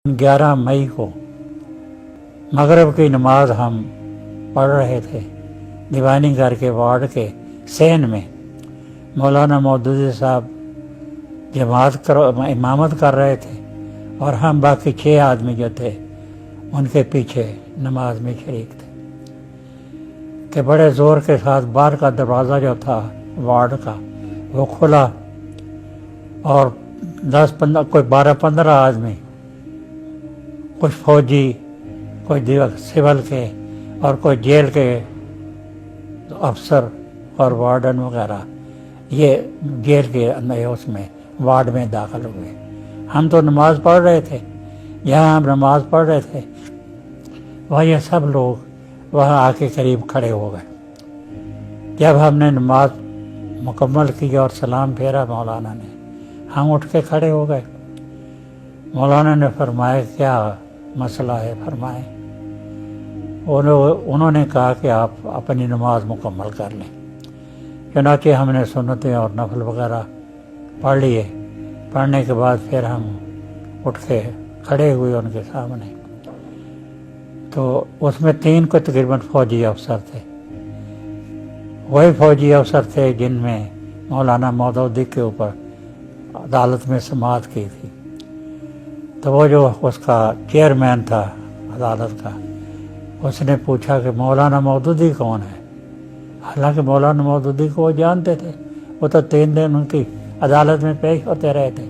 11 مئی کو مغرب کی نماز ہم پڑھ رہے تھے دیوانی گھر کے وارڈ کے سین میں۔ مولانا مودودی صاحب امامت کر رہے تھے اور ہم باقی 6 آدمی جو تھے ان کے پیچھے نماز میں شریک تھے کہ بڑے زور کے ساتھ باہر کا دروازہ جو تھا وارڈ کا وہ کھلا اور 12-15 آدمی، کچھ فوجی، کچھ سول کے اور کچھ جیل کے افسر اور وارڈن وغیرہ، یہ جیل کے اندر اس میں وارڈ میں داخل ہوئے۔ ہم تو نماز پڑھ رہے تھے، یہاں ہم نماز پڑھ رہے تھے، وہاں یہ سب لوگ وہاں آ کے قریب کھڑے ہو گئے۔ جب ہم نے نماز مکمل کی اور سلام پھیرا مولانا نے، ہم اٹھ کے کھڑے ہو گئے۔ مولانا نے فرمایا کیا مسئلہ ہے فرمائیں۔ انہوں نے کہا کہ آپ اپنی نماز مکمل کر لیں۔ چنانچہ ہم نے سنتیں اور نفل وغیرہ پڑھ لیے۔ پڑھنے کے بعد پھر ہم اٹھ کے کھڑے ہوئے ان کے سامنے، تو اس میں 3 کو تقریباً فوجی افسر تھے۔ وہی فوجی افسر تھے جن میں مولانا مودودی کے اوپر عدالت میں سماعت کی تھی۔ تو وہ جو اس کا چیئرمین تھا عدالت کا، اس نے پوچھا کہ مولانا مودودی کون ہے؟ حالانکہ مولانا مودودی کو وہ جانتے تھے، وہ تو 3 دن ان کی عدالت میں پیش ہوتے رہے تھے۔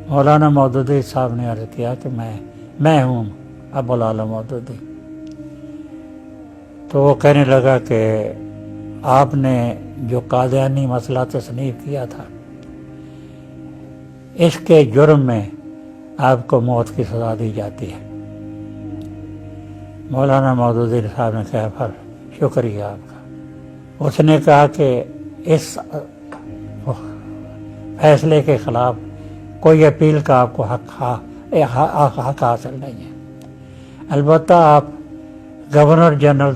مولانا مودودی صاحب نے عرض کیا کہ میں ہوں ابوالعلا مودودی۔ تو وہ کہنے لگا کہ آپ نے جو قادیانی مسئلہ تصنیف کیا تھا، اس کے جرم میں آپ کو موت کی سزا دی جاتی ہے۔ مولانا مودودی صاحب نے کہا شکریہ آپ کا۔ اس نے کہا کہ اس فیصلے کے خلاف کوئی اپیل کا آپ کو حق حاصل نہیں ہے، البتہ آپ گورنر جنرل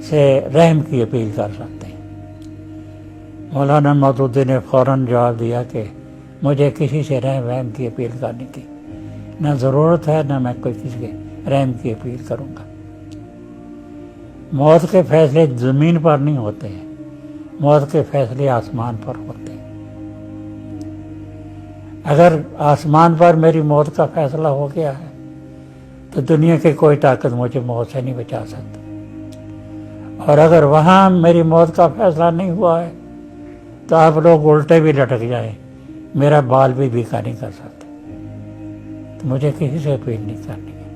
سے رحم کی اپیل کر سکتے ہیں۔ مولانا مودودی نے فوراً جواب دیا کہ مجھے کسی سے رحم کی اپیل کرنے کی نہ ضرورت ہے، نہ میں کوئی کسی کے رحم کی اپیل کروں گا۔ موت کے فیصلے زمین پر نہیں ہوتے ہیں، موت کے فیصلے آسمان پر ہوتے ہیں۔ اگر آسمان پر میری موت کا فیصلہ ہو گیا ہے تو دنیا کی کوئی طاقت مجھے موت سے نہیں بچا سکتی، اور اگر وہاں میری موت کا فیصلہ نہیں ہوا ہے تو آپ لوگ الٹے بھی لٹک جائیں، میرا بال بھی بیکا نہیں کر سکتے۔ تو مجھے کسی سے اپیل نہیں کرنی ہے۔